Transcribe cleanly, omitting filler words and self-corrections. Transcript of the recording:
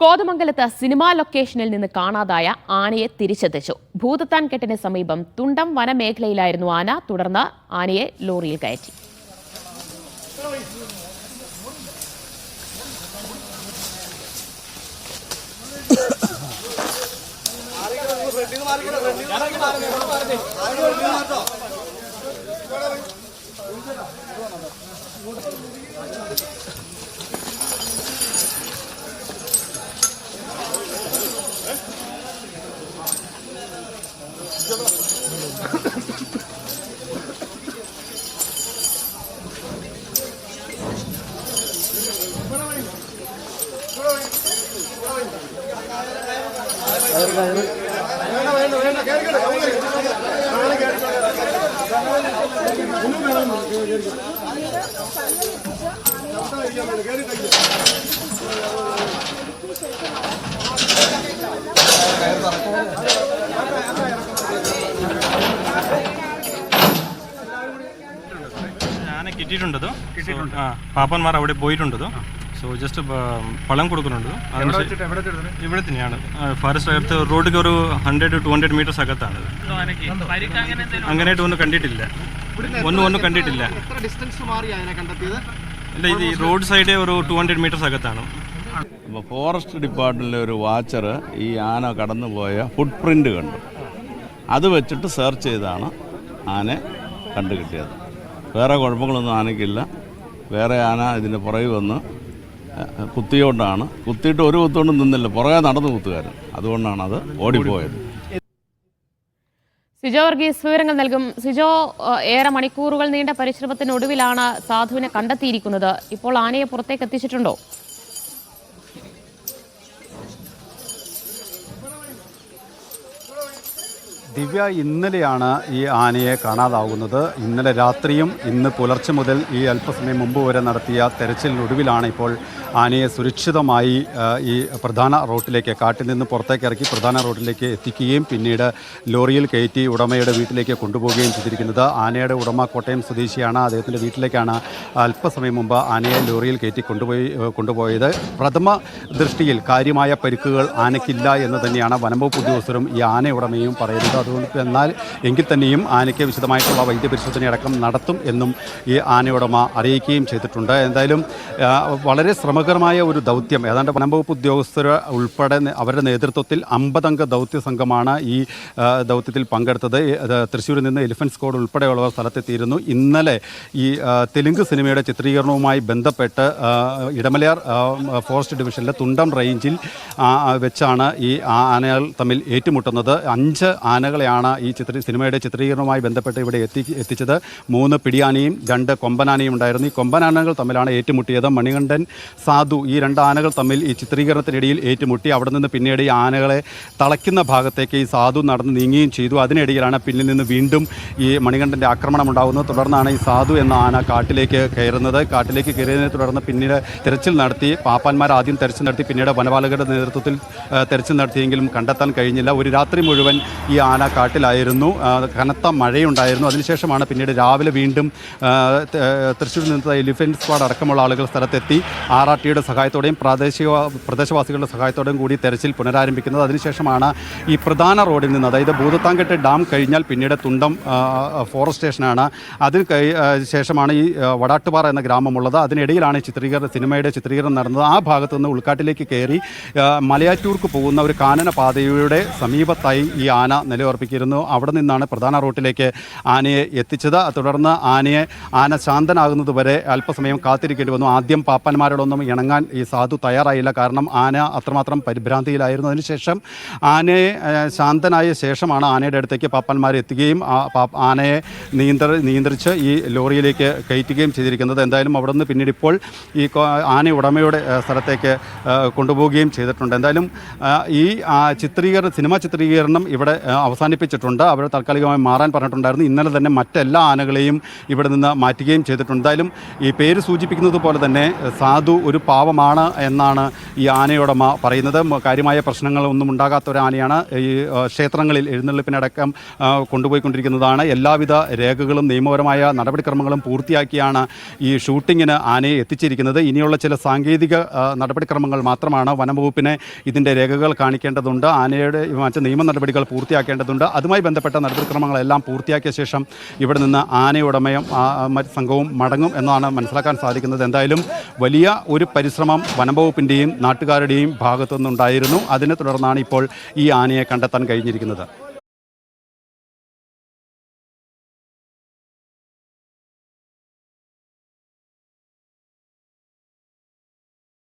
കോതമംഗലത്ത് സിനിമാ ലൊക്കേഷനിൽ നിന്ന് കാണാതായ ആനയെ തിരിച്ചെത്തിച്ചു. ഭൂതത്താൻ കെട്ടിന് സമീപം തുണ്ടം വനമേഖലയിലായിരുന്നു ആന. തുടർന്ന് ആനയെ ലോറിയിൽ കയറ്റി. ആന കിട്ടിയിട്ടുണ്ടത്. പാപ്പന്മാർ അവിടെ പോയിട്ടുണ്ടത്. സോ ജസ്റ്റ് പളം കൊടുക്കുന്നുണ്ട്. ഇവിടെ തന്നെയാണ്. ഫോറസ്റ്റ് അകത്ത് റോഡിക്ക് ഒരു 100 to 200 മീറ്റേഴ്സ് അകത്താണ്. അങ്ങനെയായിട്ട് ഒന്നും കണ്ടിട്ടില്ല. ഒന്നും കണ്ടിട്ടില്ല. ഇല്ല, ഇത് റോഡ് സൈഡ് ഒരു 200 മീറ്റേഴ്സ് അകത്താണ്. അപ്പോൾ ഫോറസ്റ്റ് ഡിപ്പാർട്ട്മെൻറ്റിലെ ഒരു വാച്ചർ ഈ ആന കടന്നുപോയ ഫുട് പ്രിൻ്റ് കണ്ടു. അത് വെച്ചിട്ട് സെർച്ച് ചെയ്താണ് ആനയെ കണ്ടു കിട്ടിയത്. വേറെ കുഴപ്പങ്ങളൊന്നും ആനയ്ക്കില്ല. വേറെ ആന ഇതിൻ്റെ പുറകെ വന്ന് കുത്തിയോണ്ടാണ്. കുത്തിയിട്ട് ഒരു കുത്തുകൊണ്ടും നിന്നില്ല, പുറകെ നടന്നു കുത്തുകാരൻ. അതുകൊണ്ടാണ് അത് ഓടിപ്പോയത്. സിജോ വർഗീസ് വിവരങ്ങൾ നൽകും. സിജോ, ഏറെ മണിക്കൂറുകൾ നീണ്ട പരിശ്രമത്തിനൊടുവിലാണ് സാധുവിനെ കണ്ടെത്തിയിരിക്കുന്നത്. ഇപ്പോൾ ആനയെ പുറത്തേക്ക് എത്തിച്ചിട്ടുണ്ടോ? ദിവ്യ, ഇന്നലെയാണ് ഈ ആനയെ കാണാതാകുന്നത്. ഇന്നലെ രാത്രിയും ഇന്ന് പുലർച്ചെ മുതൽ ഈ അല്പസമയം മുമ്പ് വരെ നടത്തിയ തെരച്ചിലിനൊടുവിലാണ് ഇപ്പോൾ ആനയെ സുരക്ഷിതമായി ഈ പ്രധാന റോട്ടിലേക്ക്, കാട്ടിൽ നിന്ന് പുറത്തേക്ക് ഇറക്കി പ്രധാന റോഡിലേക്ക് എത്തിക്കുകയും പിന്നീട് ലോറിയിൽ കയറ്റി ഉടമയുടെ വീട്ടിലേക്ക് കൊണ്ടുപോവുകയും ചെയ്തിരിക്കുന്നത്. ആനയുടെ ഉടമ കോട്ടയം സ്വദേശിയാണ്. അദ്ദേഹത്തിൻ്റെ വീട്ടിലേക്കാണ് അല്പസമയം മുമ്പ് ആനയെ ലോറിയിൽ കയറ്റി കൊണ്ടുപോയത്. പ്രഥമ ദൃഷ്ടിയിൽ കാര്യമായ പരിക്കുകൾ ആനയ്ക്കില്ല എന്ന് തന്നെയാണ് വനംവകുപ്പ് ഉദ്യോഗസ്ഥരും ഈ ആന ഉടമയും പറയുന്നത്. അതുകൊണ്ട് എങ്കിൽ തന്നെയും ആനയ്ക്ക് വിശദമായിട്ടുള്ള വൈദ്യപരിശോധന അടക്കം നടത്തും എന്നും ഈ ആനയുടമ അറിയിക്കുകയും ചെയ്തിട്ടുണ്ട്. എന്തായാലും വളരെ ശ്രമകരമായ ഒരു ദൗത്യം, ഏതാണ്ട് വനംവകുപ്പ് ഉദ്യോഗസ്ഥർ ഉൾപ്പെടെ അവരുടെ നേതൃത്വത്തിൽ 50 അംഗ ദൗത്യ സംഘമാണ് ഈ ദൗത്യത്തിൽ പങ്കെടുത്തത്. തൃശ്ശൂരിൽ നിന്ന് എലിഫന്റ് സ്ക്വാഡ് ഉൾപ്പെടെയുള്ളവർ സ്ഥലത്തെത്തിയിരുന്നു. ഇന്നലെ ഈ തെലുങ്ക് സിനിമയുടെ ചിത്രീകരണവുമായി ബന്ധപ്പെട്ട് ഇടമലയാർ ഫോറസ്റ്റ് ഡിവിഷനിലെ തുണ്ടം റേഞ്ചിൽ വെച്ചാണ് ഈ ആനകൾ തമ്മിൽ ഏറ്റുമുട്ടുന്നത്. 5 ആനകളെയാണ് ഈ സിനിമയുടെ ചിത്രീകരണവുമായി ബന്ധപ്പെട്ട് ഇവിടെ എത്തിച്ചത്. 3 പിടിയാനയും 2 കൊമ്പനാനയും ഉണ്ടായിരുന്നു. ഈ കൊമ്പനാനകൾ തമ്മിലാണ് ഏറ്റുമുട്ടിയത്. മണികണ്ഠൻ, സാധു, ഈ 2 ആനകൾ തമ്മിൽ ഈ ചിത്രീകരണത്തിനിടയിൽ ഏറ്റുമുട്ടി. അവിടെ നിന്ന് പിന്നീട് ഈ ആനകളെ തളയ്ക്കുന്ന ഭാഗത്തേക്ക് ഈ സാധു നടന്ന് നീങ്ങുകയും ചെയ്തു. അതിനിടയിലാണ് പിന്നിൽ നിന്ന് വീണ്ടും ഈ മണികണ്ഠൻ്റെ ആക്രമണം ഉണ്ടാകുന്നത്. തുടർന്നാണ് ഈ സാധു എന്ന ആന കാട്ടിലേക്ക് കയറുന്നത്. കാട്ടിലേക്ക് കയറിയതിനെ തുടർന്ന് പിന്നീട് തെരച്ചിൽ നടത്തി. പാപ്പാന്മാർ ആദ്യം തെരച്ചിൽ നടത്തി, പിന്നീട് വനപാലകരുടെ നേതൃത്വത്തിൽ തെരച്ചിൽ നടത്തിയെങ്കിലും കണ്ടെത്താൻ കഴിഞ്ഞില്ല. ഒരു രാത്രി മുഴുവൻ ഈ ആന കാട്ടിലായിരുന്നു. കനത്ത മഴയുണ്ടായിരുന്നു. അതിനുശേഷമാണ് പിന്നീട് രാവിലെ വീണ്ടും തൃശ്ശൂരിൽ നിന്ന് എലിഫന്റ് സ്ക്വാഡ് അടക്കമുള്ള ആളുകൾ സ്ഥലത്തെത്തി RRTയുടെ സഹായത്തോടെയും പ്രദേശവാസികളുടെ സഹായത്തോടെയും കൂടി തെരച്ചിൽ പുനരാരംഭിക്കുന്നത്. അതിനുശേഷമാണ് ഈ പ്രധാന റോഡിൽ നിന്ന്, അതായത് ഭൂതത്താൻകെട്ട് ഡാം കഴിഞ്ഞാൽ പിന്നീട് തുണ്ടം ഫോറസ്റ്റ് സ്റ്റേഷനാണ്. അതിന് ശേഷമാണ് ഈ വടാട്ടുപാറ എന്ന ഗ്രാമമുള്ളത്. അതിനിടയിലാണ് സിനിമയുടെ ചിത്രീകരണം നടന്നത്. ആ ഭാഗത്തു നിന്ന് ഉൾക്കാട്ടിലേക്ക് കയറി മലയാറ്റൂർക്ക് പോകുന്ന ഒരു കാനന പാതയുടെ സമീപത്തായി ഈ ആന നിലയുറപ്പിച്ചിരുന്നു. അവിടെ നിന്നാണ് പ്രധാന റൂട്ടിലേക്ക് ആനയെ എത്തിച്ചത്. തുടർന്ന് ആന ശാന്തനാകുന്നത് വരെ അല്പസമയം കാത്തിരിക്കേണ്ടി വന്നു. ആദ്യം പാപ്പന്മാരോടൊന്നും ഇണങ്ങാൻ ഈ സാധു തയ്യാറായില്ല. കാരണം ആന അത്രമാത്രം പരിഭ്രാന്തിയിലായിരുന്നു. അതിനുശേഷം ആനയെ ശാന്തനായ ശേഷമാണ് ആനയുടെ അടുത്തേക്ക് പാപ്പന്മാർ എത്തുകയും ആനയെ നിയന്ത്രിച്ച് ഈ ലോറിയിലേക്ക് കയറ്റുകയും ചെയ്തിരിക്കുന്നത്. എന്തായാലും അവിടെ നിന്ന് പിന്നീട് ഇപ്പോൾ ഈ ആന ഉടമയുടെ സ്ഥലത്തേക്ക് കൊണ്ടുപോവുകയും ചെയ്തിട്ടുണ്ട്. എന്തായാലും ഈ സിനിമാ ചിത്രീകരണം ഇവിടെ അവസാനിപ്പിച്ചിട്ടുണ്ട്. അവർ താൽക്കാലികമായി മാറാൻ പറഞ്ഞിട്ടുണ്ടായിരുന്നു. ഇന്നലെ തന്നെ മറ്റെല്ലാ ആനകളെയും ഇവിടെ നിന്ന് മാറ്റുകയും ചെയ്തിട്ടുണ്ട്. എന്തായാലും ഈ പേര് സൂചിപ്പിക്കുന്നത് പോലെ തന്നെ സാധു ഒരു ഒരു പാവമാണ് എന്നാണ് ഈ ആനയുടമ പറയുന്നത്. കാര്യമായ പ്രശ്നങ്ങളൊന്നും ഉണ്ടാകാത്ത ഒരു ആനയാണ്. ഈ ക്ഷേത്രങ്ങളിൽ എഴുന്നള്ളിപ്പിനടക്കം കൊണ്ടുപോയിക്കൊണ്ടിരിക്കുന്നതാണ്. എല്ലാവിധ രേഖകളും നിയമപരമായ നടപടിക്രമങ്ങളും പൂർത്തിയാക്കിയാണ് ഈ ഷൂട്ടിങ്ങിന് ആനയെ എത്തിച്ചിരിക്കുന്നത്. ഇനിയുള്ള ചില സാങ്കേതിക നടപടിക്രമങ്ങൾ മാത്രമാണ്. വനംവകുപ്പിനെ ഇതിൻ്റെ രേഖകൾ കാണിക്കേണ്ടതുണ്ട്, ആനയുടെ മറ്റ് നിയമ നടപടികൾ പൂർത്തിയാക്കേണ്ടതുണ്ട്. അതുമായി ബന്ധപ്പെട്ട നടപടിക്രമങ്ങളെല്ലാം പൂർത്തിയാക്കിയ ശേഷം ഇവിടെ നിന്ന് ആനയുടമയും മറ്റ് സംഘവും മടങ്ങും എന്നാണ് മനസ്സിലാക്കാൻ സാധിക്കുന്നത്. എന്തായാലും വലിയ ഒരു പരിശ്രമം വനംവകുപ്പിൻ്റെയും നാട്ടുകാരുടെയും ഭാഗത്തുനിന്നുണ്ടായിരുന്നു. അതിനെ തുടർന്നാണ് ഇപ്പോൾ ഈ ആനയെ കണ്ടെത്താൻ കഴിഞ്ഞിരിക്കുന്നത്.